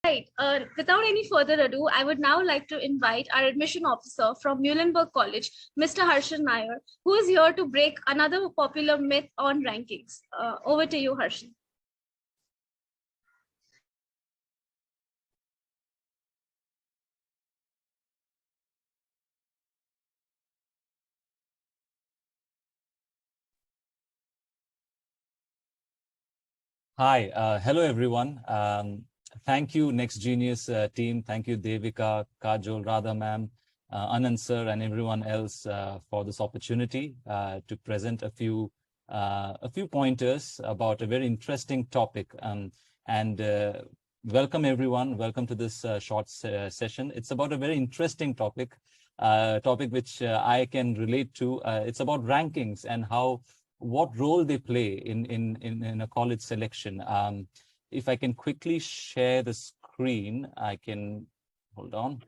Right. Without any further ado, I would now like to invite our admission officer from Muhlenberg College, Mr. Harshan Nair, who is here to break another popular myth on rankings. Over to you, Harshan. Hi, hello everyone. Thank you, Next Genius team. Thank you, Devika, Kajol, Radha ma'am, Anand sir, and everyone else for this opportunity to present a few pointers about a very interesting topic. Welcome everyone. Welcome to this short session. It's about a very interesting topic, which I can relate to. It's about rankings and what role they play in a college selection. If I can quickly share the screen, I can, hold on.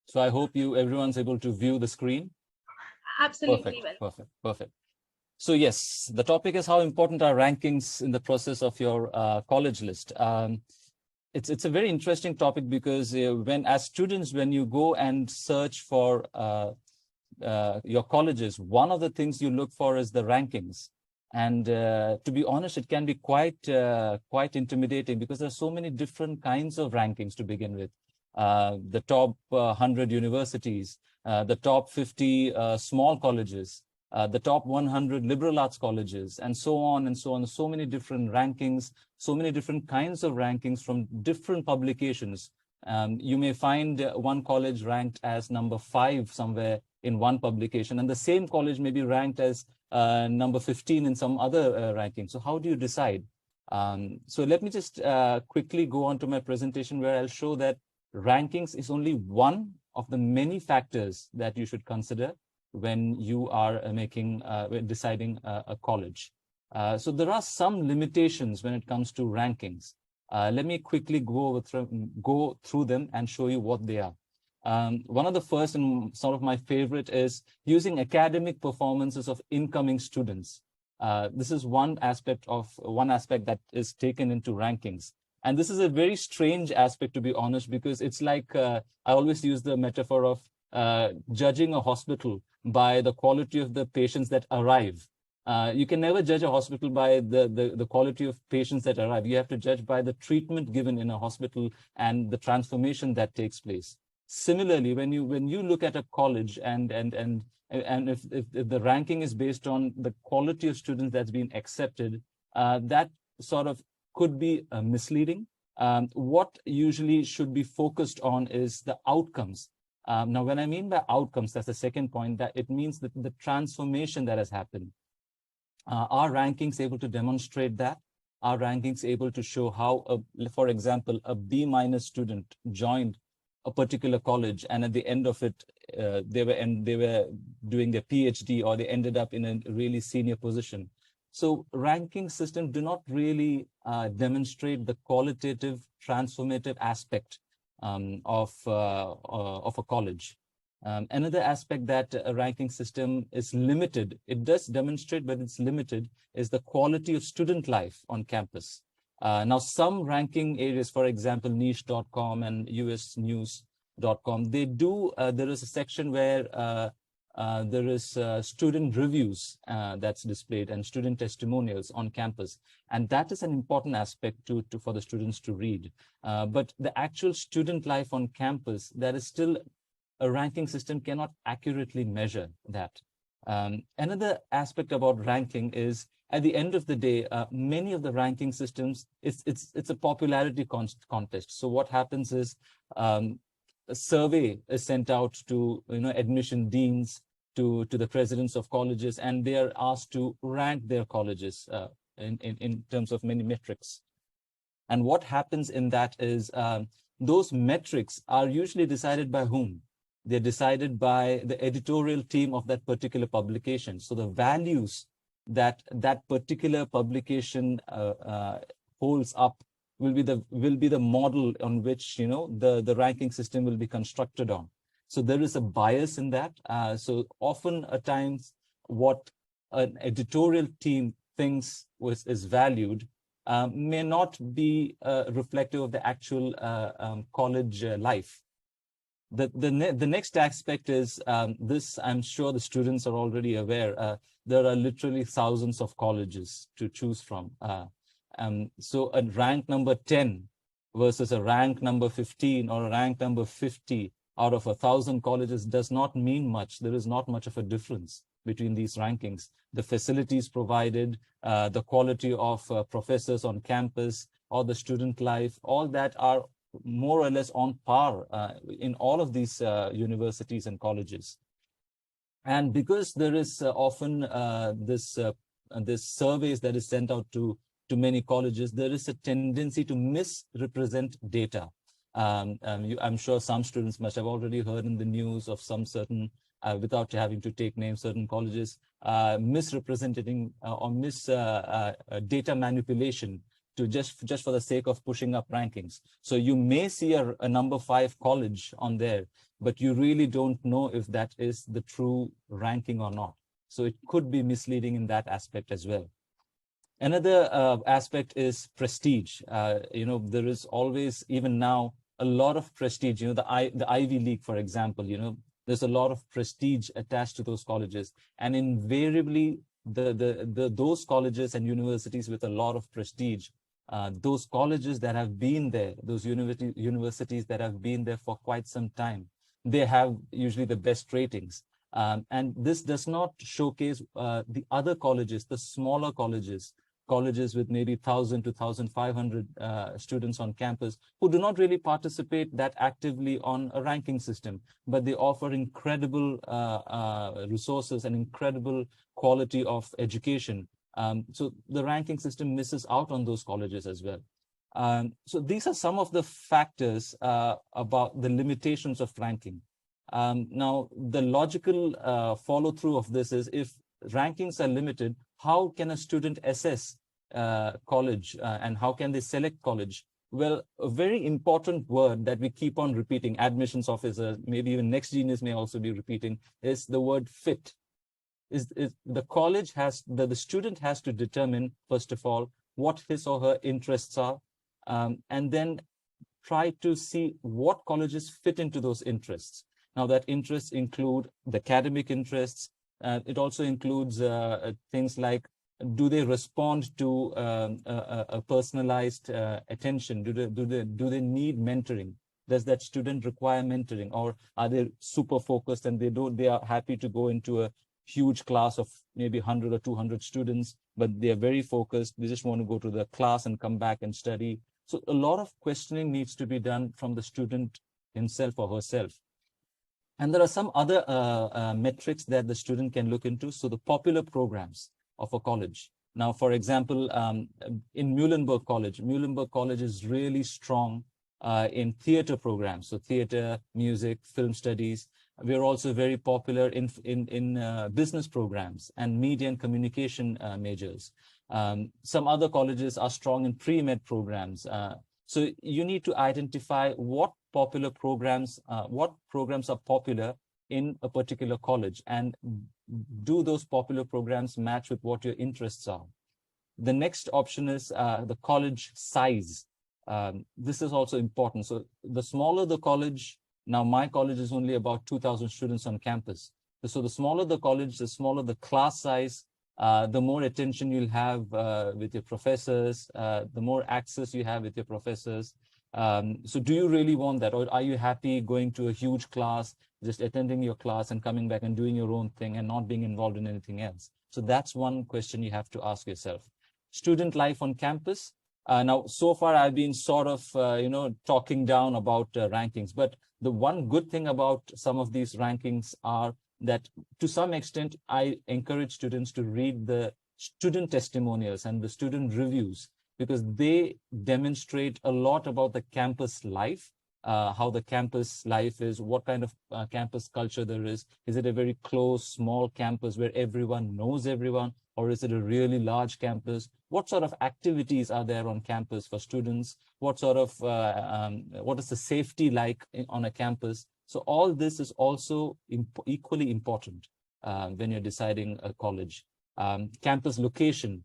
So I hope everyone's able to view the screen. Absolutely. Perfect. So yes, the topic is how important are rankings in the process of your college list. It's a very interesting topic because as students, when you go and search for your colleges, one of the things you look for is the rankings. And to be honest, it can be quite intimidating because there's so many different kinds of rankings to begin with. The top 100 universities, the top 50 small colleges, the top 100 liberal arts colleges, and so on and so on. So many different rankings, so many different kinds of rankings from different publications. You may find one college ranked as number 5 somewhere in one publication, and the same college may be ranked as number 15 in some other ranking. So how do you decide? So let me just quickly go on to my presentation where I'll show that rankings is only one of the many factors that you should consider when you are deciding a college. So there are some limitations when it comes to rankings. Let me quickly go through them and show you what they are. One of the first and sort of my favorite is using academic performances of incoming students. This is one aspect that is taken into rankings. And this is a very strange aspect, to be honest, because it's like, I always use the metaphor of judging a hospital by the quality of the patients that arrive. You can never judge a hospital by the quality of patients that arrive. You have to judge by the treatment given in a hospital and the transformation that takes place. Similarly, when you look at a college and if the ranking is based on the quality of students that's been accepted, that sort of could be misleading. What usually should be focused on is the outcomes. Now, when I mean by outcomes, that's the second point, that it means that the transformation that has happened. Are rankings able to demonstrate that? Are rankings able to show how, for example, a B- student joined a particular college, and at the end of it, they were doing their PhD, or they ended up in a really senior position? So ranking systems do not really demonstrate the qualitative, transformative aspect of a college. Another aspect that a ranking system is limited, it does demonstrate, but it's limited, is the quality of student life on campus. Now, some ranking areas, for example, niche.com and usnews.com, they do, there is a section where there is student reviews that's displayed and student testimonials on campus. And that is an important aspect for the students to read. But the actual student life on campus, that is still, a ranking system cannot accurately measure that. Another aspect about ranking is, at the end of the day, many of the ranking systems, it's a popularity contest. So what happens is, a survey is sent out to admission deans, to the presidents of colleges, and they are asked to rank their colleges in terms of many metrics. And what happens in that is, those metrics are usually decided by whom? They're decided by the editorial team of that particular publication. So the values that particular publication holds up will be the model on which the ranking system will be constructed on. So there is a bias in that. So often at times, what an editorial team thinks is valued may not be reflective of the actual college life. The next aspect is this. I'm sure the students are already aware. There are literally thousands of colleges to choose from. So a rank number 10 versus a rank number 15 or a rank number 50 out of 1,000 colleges does not mean much. There is not much of a difference between these rankings. The facilities provided, the quality of professors on campus, or the student life, all that are more or less on par in all of these universities and colleges. And because there is often this surveys that is sent out to many colleges, there is a tendency to misrepresent data. I'm sure some students must have already heard in the news of some certain, without having to take names, certain colleges misrepresenting or data manipulation to just for the sake of pushing up rankings. So you may see a number 5 college on there, but you really don't know if that is the true ranking or not. So it could be misleading in that aspect as well. Another aspect is prestige. There is always, even now, a lot of prestige. The Ivy League, for example, there's a lot of prestige attached to those colleges, and invariably those colleges and universities with a lot of prestige, those colleges that have been there, those universities that have been there for quite some time, they have usually the best ratings. And this does not showcase the other colleges, the smaller colleges with maybe 1,000 to 1,500 students on campus, who do not really participate that actively on a ranking system, but they offer incredible resources and incredible quality of education. So the ranking system misses out on those colleges as well. So these are some of the factors about the limitations of ranking. Now, the logical follow-through of this is, if rankings are limited, how can a student assess college and how can they select college? Well, a very important word that we keep on repeating, admissions officers, maybe even Next Genius may also be repeating, is the word fit. The college has, the student has to determine, first of all, what his or her interests are, and then try to see what colleges fit into those interests. Now, that interests include the academic interests. It also includes things like, do they respond to a personalized attention? Do they need mentoring? Does that student require mentoring, or are they super focused and they are happy to go into a huge class of maybe 100 or 200 students, but they are very focused. They just want to go to the class and come back and study. So a lot of questioning needs to be done from the student himself or herself. And there are some other metrics that the student can look into. So the popular programs of a college. Now, for example, in Muhlenberg College is really strong in theater programs. So theater, music, film studies. We're also very popular in business programs and media and communication majors. Some other colleges are strong in pre-med programs. So you need to identify what popular programs, what programs are popular in a particular college, and do those popular programs match with what your interests are. The next option is the college size. This is also important. So the smaller the college, now my college is only about 2,000 students on campus. So the smaller the college, the smaller the class size, the more attention you'll have with your professors, the more access you have with your professors. So do you really want that? Or are you happy going to a huge class, just attending your class and coming back and doing your own thing and not being involved in anything else? So that's one question you have to ask yourself. Student life on campus. Now, so far I've been sort of, talking down about rankings, but the one good thing about some of these rankings are that to some extent, I encourage students to read the student testimonials and the student reviews, because they demonstrate a lot about the campus life, how the campus life is, what kind of campus culture there is. Is it a very close, small campus where everyone knows everyone, or is it a really large campus? What sort of activities are there on campus for students? What sort of, what is the safety like on a campus? So all this is also equally important when you're deciding a college. Campus location.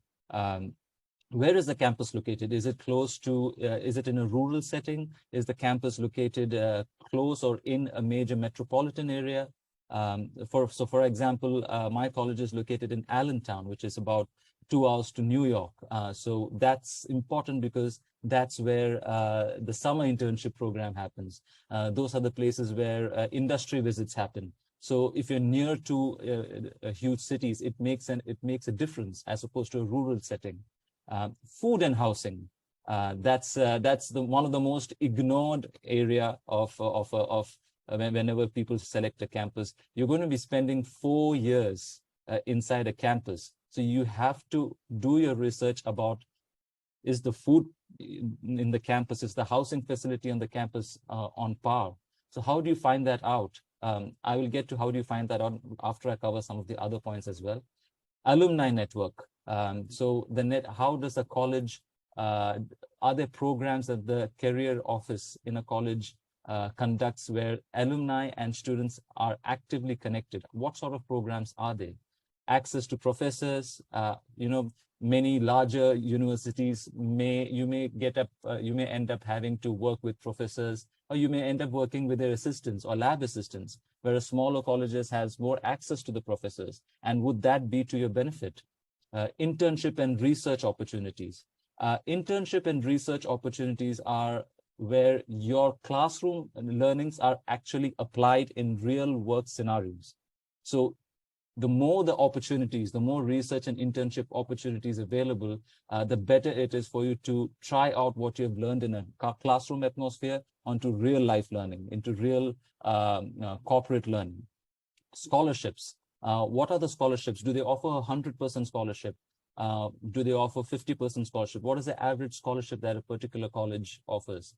Where is the campus located? Is it close to, is it in a rural setting? Is the campus located close or in a major metropolitan area? For example, my college is located in Allentown, which is about 2 hours to New York. So that's important because that's where the summer internship program happens. Those are the places where industry visits happen. So if you're near to huge cities, it makes a difference as opposed to a rural setting. Food and housing. That's one of the most ignored area of whenever people select a campus. You're going to be spending 4 years inside a campus. So you have to do your research about, is the food in the campus, is the housing facility on the campus on par? So how do you find that out? I will get to how do you find that out after I cover some of the other points as well. Alumni network. So how does a college, are there programs that the career office in a college conducts where alumni and students are actively connected? What sort of programs are they? Access to professors, many larger universities you may end up having to work with professors, or you may end up working with their assistants or lab assistants, whereas smaller colleges has more access to the professors. And would that be to your benefit? Internship and research opportunities. Internship and research opportunities are where your classroom learnings are actually applied in real work scenarios. So the more the opportunities, the more research and internship opportunities available, the better it is for you to try out what you've learned in a classroom atmosphere onto real life learning, into real corporate learning. Scholarships. What are the scholarships? Do they offer 100% scholarship? Do they offer 50% scholarship? What is the average scholarship that a particular college offers?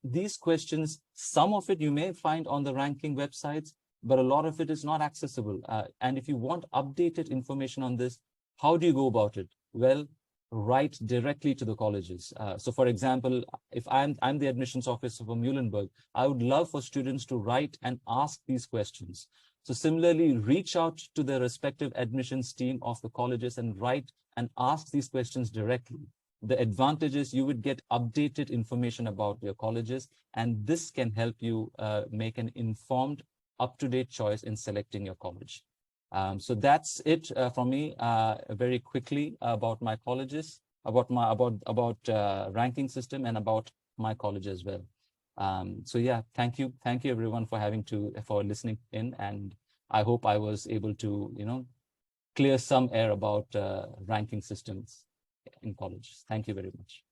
These questions, some of it you may find on the ranking websites, but a lot of it is not accessible. And if you want updated information on this, how do you go about it? Well, write directly to the colleges. So for example, if I'm the admissions officer for Muhlenberg, I would love for students to write and ask these questions. So similarly, reach out to the respective admissions team of the colleges and write and ask these questions directly. The advantage is you would get updated information about your colleges, and this can help you make an informed, up-to-date choice in selecting your college. So that's it from me very quickly about my colleges, about ranking system, and about my college as well. So yeah, thank you everyone for listening in, and I hope I was able to clear some air about ranking systems in college. Thank you very much.